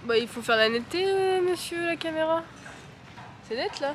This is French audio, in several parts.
Bah il faut faire la netteté, monsieur la caméra. C'est net là.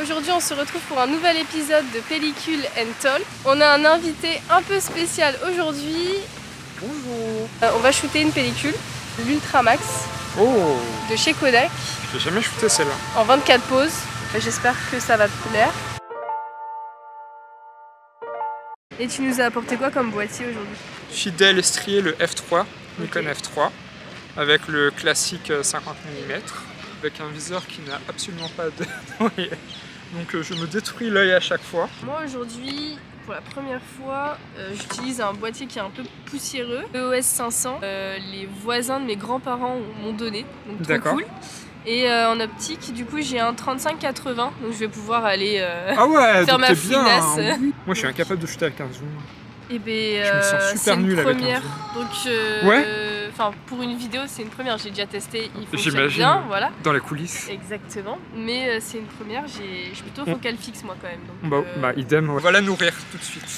Aujourd'hui on se retrouve pour un nouvel épisode de Pellicule & Talk. On a un invité un peu spécial aujourd'hui. Bonjour. On va shooter une pellicule, l'Ultramax de chez Kodak. J'ai jamais shooté celle-là. En 24 poses. J'espère que ça va te plaire. Et tu nous as apporté quoi comme boîtier aujourd'hui? Fidèle estrier, le F3, Nikon F3, avec le classique 50 mm, avec un viseur qui n'a absolument pas de... Donc je me détruis l'œil à chaque fois. Moi aujourd'hui, pour la première fois, j'utilise un boîtier qui est un peu poussiéreux, EOS 500. Les voisins de mes grands-parents m'ont donné, donc trop cool. Et en optique, du coup, j'ai un 35-80, donc je vais pouvoir aller faire ma finesse. Oui. Moi, je suis incapable de shooter avec un zoom. Et ben, je me sens super nul avec un zoom. Donc, pour une vidéo, c'est une première. J'ai déjà testé. Il fonctionne bien, voilà. Dans les coulisses. Exactement. Mais c'est une première. Je suis plutôt focal fixe moi quand même. Donc, bah idem. On va la nourrir tout de suite.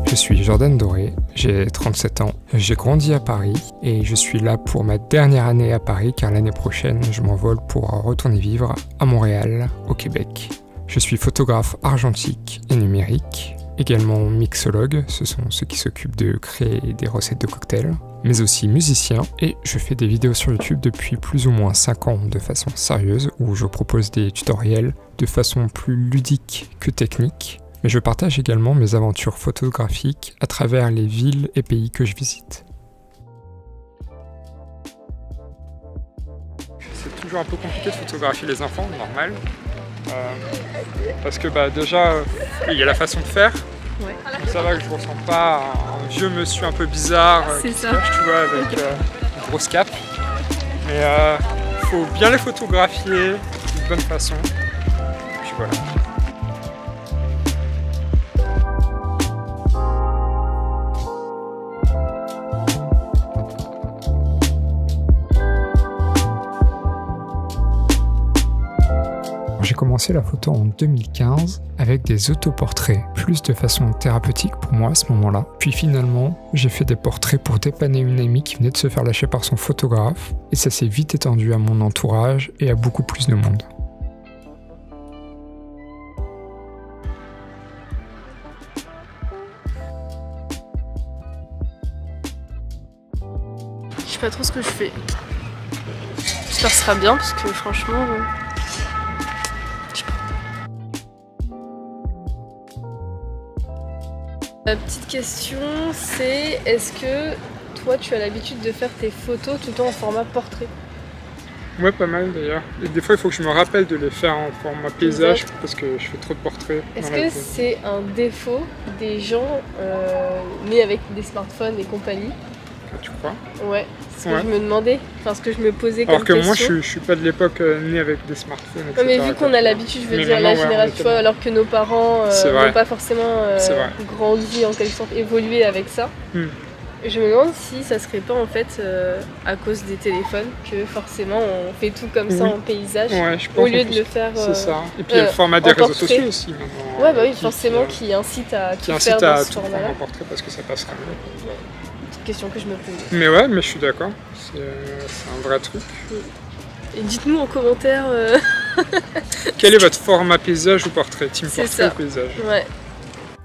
Je suis Jordan Doré, j'ai 37 ans, j'ai grandi à Paris et je suis là pour ma dernière année à Paris car l'année prochaine je m'envole pour retourner vivre à Montréal, au Québec. Je suis photographe argentique et numérique, également mixologue, ce sont ceux qui s'occupent de créer des recettes de cocktails, mais aussi musicien et je fais des vidéos sur YouTube depuis plus ou moins 5 ans de façon sérieuse où je propose des tutoriels de façon plus ludique que technique. Mais je partage également mes aventures photographiques à travers les villes et pays que je visite. C'est toujours un peu compliqué de photographier les enfants, normal. Parce que déjà, il y a la façon de faire. Ouais. Donc ça va que je ne ressens pas un vieux monsieur un peu bizarre qui se cache, tu vois, avec une grosse cape. Mais il faut bien les photographier d'une bonne façon. Puis voilà. J'ai commencé la photo en 2015 avec des autoportraits, plus de façon thérapeutique pour moi à ce moment-là. Puis finalement, j'ai fait des portraits pour dépanner une amie qui venait de se faire lâcher par son photographe et ça s'est vite étendu à mon entourage et à beaucoup plus de monde. Je sais pas trop ce que je fais. J'espère que ce sera bien parce que franchement... La petite question, c'est est-ce que toi tu as l'habitude de faire tes photos tout le temps en format portrait? Ouais, pas mal d'ailleurs. Et des fois il faut que je me rappelle de les faire en format paysage parce que je fais trop de portraits. Est-ce que c'est un défaut des gens nés avec des smartphones et compagnie? Tu crois? Ouais, c'est ce que je me demandais, enfin ce que je me posais comme question. Alors que moi je suis pas de l'époque né avec des smartphones, etc. Ouais, mais vu qu'on a l'habitude, je veux dire, la génération, alors que nos parents n'ont pas forcément grandi, en quelque sorte, évolué avec ça. Je me demande si ça serait pas en fait à cause des téléphones que forcément on fait tout comme ça en paysage au lieu de le faire. C'est ça. Et puis il y a le format des réseaux sociaux aussi maintenant. Ouais, bah oui, forcément qui incite à tout faire dans ce format-là. En portrait parce que ça passe quand même. Petite question que je me pose. Mais ouais, mais je suis d'accord. C'est un vrai truc. Et dites-nous en commentaire. Quel est votre format paysage ou portrait? Team portrait ou paysage? Ouais.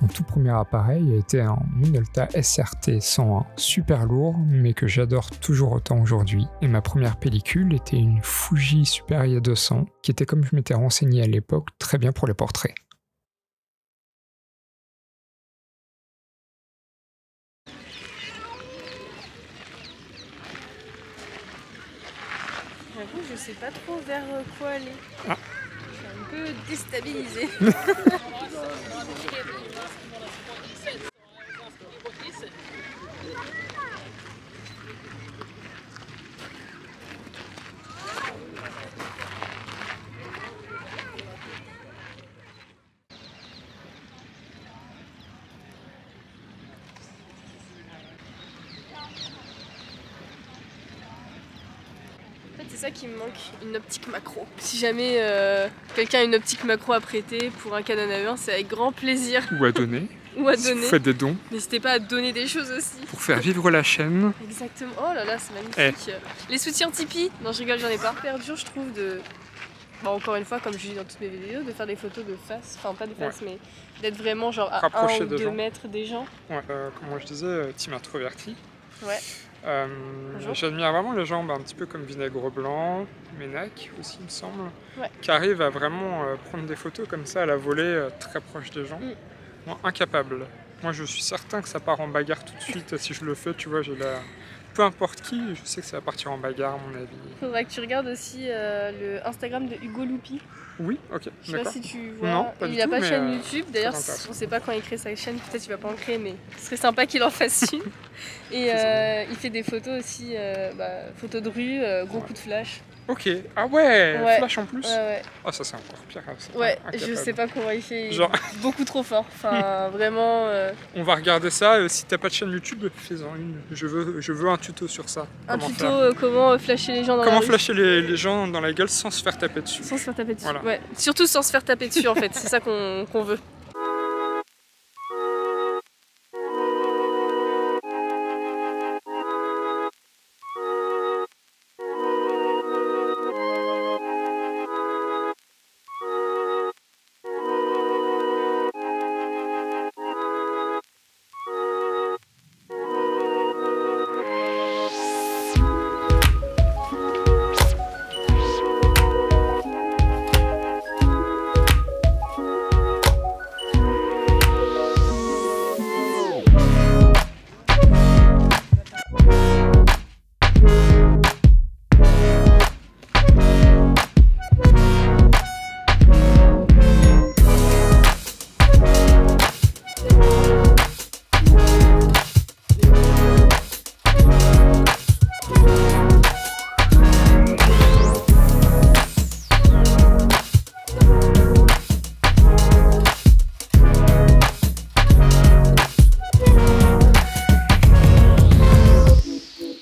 Mon tout premier appareil a été un Minolta SRT 101, super lourd, mais que j'adore toujours autant aujourd'hui. Et ma première pellicule était une Fuji Superia 200, qui était, comme je m'étais renseigné à l'époque, très bien pour les portraits. J'avoue, je sais pas trop vers quoi aller. Je suis un peu déstabilisée. C'est ça qui me manque, une optique macro. Si jamais quelqu'un a une optique macro à prêter pour un Canon A1, c'est avec grand plaisir. Ou à donner. Ou à donner. Faites des dons. N'hésitez pas à donner des choses aussi. Pour faire vivre la chaîne. Exactement. Oh là là, c'est magnifique. Les soutiens Tipeee, non je rigole, j'en ai pas. Hyper dur je trouve de... Bon, encore une fois, comme je dis dans toutes mes vidéos, de faire des photos de face, enfin pas de face, mais d'être vraiment genre à 1 ou 2 mètres des gens. Ouais, comme moi je disais, team introverti. Ouais. J'admire vraiment les gens un petit peu comme Vinaigre Blanc, Ménac aussi il me semble, qui arrivent à vraiment prendre des photos comme ça à la volée très proche des gens. Moi, incapable. Moi je suis certain que ça part en bagarre tout de suite si je le fais, tu vois, j'ai la... Peu importe qui, je sais que ça va partir en bagarre à mon avis. Faudra que tu regardes aussi le Instagram de Hugo Loupi. Oui, ok. Je sais pas si tu vois. Non, pas il du a tout, pas de chaîne YouTube. D'ailleurs, on sait pas quand il crée sa chaîne. Peut-être qu'il va pas en créer, mais ce serait sympa qu'il en fasse une. Et il fait des photos aussi, photos de rue, gros coup de flash. Ok, ah ouais, flash en plus. Ouais. Oh, ça c'est encore pire. Je sais pas comment il fait. Genre... beaucoup trop fort. Enfin, vraiment. On va regarder ça. Si t'as pas de chaîne YouTube, fais-en une. Je veux un tuto sur ça. Comment flasher les gens dans la rue. Comment flasher les gens dans la gueule sans se faire taper dessus. Sans se faire taper dessus. Voilà. Ouais. Surtout sans se faire taper dessus en fait. C'est ça qu'on veut.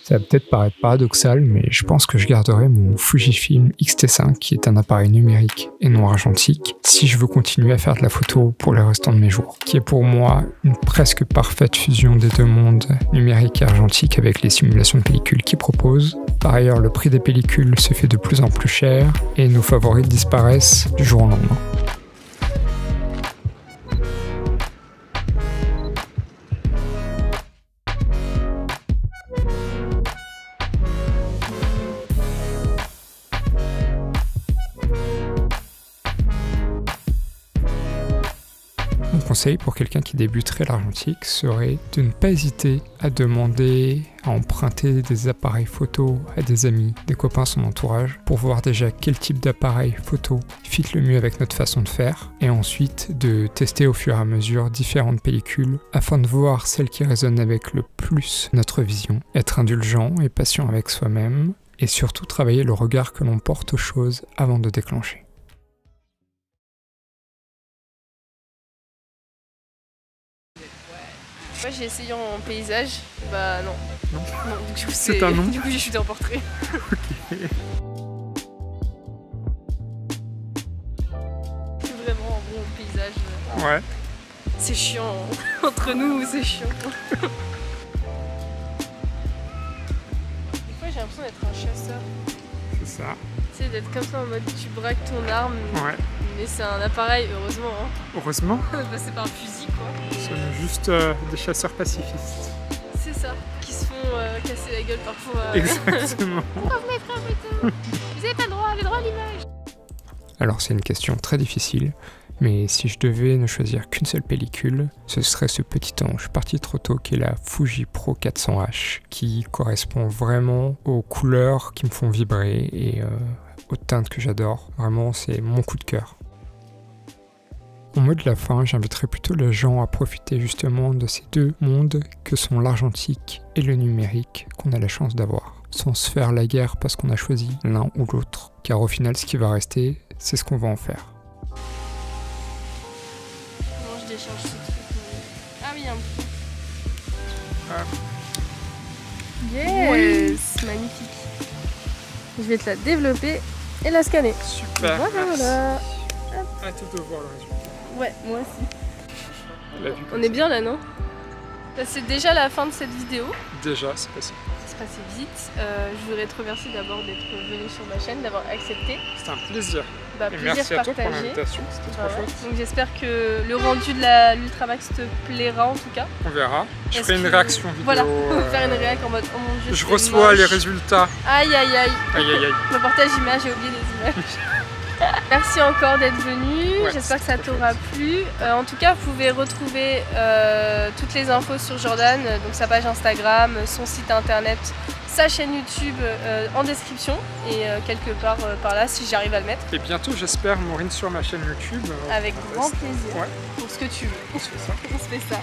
Ça va peut-être paraître paradoxal, mais je pense que je garderai mon Fujifilm X-T5, qui est un appareil numérique et non argentique, si je veux continuer à faire de la photo pour le restant de mes jours, qui est pour moi une presque parfaite fusion des deux mondes, numérique et argentique, avec les simulations de pellicules qu'ils proposent. Par ailleurs, le prix des pellicules se fait de plus en plus cher, et nos favoris disparaissent du jour au lendemain. Mon conseil pour quelqu'un qui débuterait l'argentique serait de ne pas hésiter à demander, à emprunter des appareils photo à des amis, des copains, son entourage, pour voir déjà quel type d'appareil photo fit le mieux avec notre façon de faire, et ensuite de tester au fur et à mesure différentes pellicules afin de voir celle qui résonne avec le plus notre vision, être indulgent et patient avec soi-même, et surtout travailler le regard que l'on porte aux choses avant de déclencher. Moi j'ai essayé en paysage, bah non. Non, du coup c'est un non. Du coup j'ai chuté en portrait. Ok. C'est vraiment en bon paysage. Ouais. C'est chiant, entre nous c'est chiant. Des fois j'ai l'impression d'être un chasseur. C'est ça. Tu sais, d'être comme ça en mode tu braques ton arme. Ouais. Mais c'est un appareil, heureusement. Hein. Heureusement. Bah, c'est pas un fusil quoi. Ce sont juste des chasseurs pacifistes. C'est ça, qui se font casser la gueule parfois. Exactement. Pourquoi vous mettre un photo ? Vous avez pas le droit à l'image. Alors c'est une question très difficile, mais si je devais ne choisir qu'une seule pellicule, ce serait ce petit ange parti trop tôt qui est la Fuji Pro 400H, qui correspond vraiment aux couleurs qui me font vibrer et aux teintes que j'adore. Vraiment, c'est mon coup de cœur. En mot de la fin, j'inviterai plutôt les gens à profiter justement de ces deux mondes que sont l'argentique et le numérique qu'on a la chance d'avoir, sans se faire la guerre parce qu'on a choisi l'un ou l'autre, car au final ce qui va rester, c'est ce qu'on va en faire. Comment je décharge ce truc? Ah oui, un peu. Yes, oui. Magnifique. je vais te la développer et la scanner. Super, voilà. Hâte de voir le résultat. Ouais, moi aussi. On est bien là, non? C'est déjà la fin de cette vidéo. Déjà, c'est passé. C'est passé vite. Je voudrais te remercier d'abord d'être venu sur ma chaîne, d'avoir accepté. C'était un plaisir. Plaisir merci à toi partagé. pour l'invitation, c'était trop chouette. Donc j'espère que le rendu de l'Ultramax te plaira en tout cas. On verra. Je ferai une réaction vidéo. Voilà, on va faire une réaction en mode oh mon dieu. Je reçois les résultats. Aïe aïe aïe. Aïe aïe aïe. Le partage image, j'ai oublié les images. Merci encore d'être venu, j'espère que ça t'aura plu. En tout cas, vous pouvez retrouver toutes les infos sur Jordan, donc sa page Instagram, son site internet, sa chaîne YouTube en description et quelque part par là si j'arrive à le mettre. Et bientôt, j'espère, Maureen sur ma chaîne YouTube. Avec grand plaisir, pour ce que tu veux. On se fait ça. On se fait ça.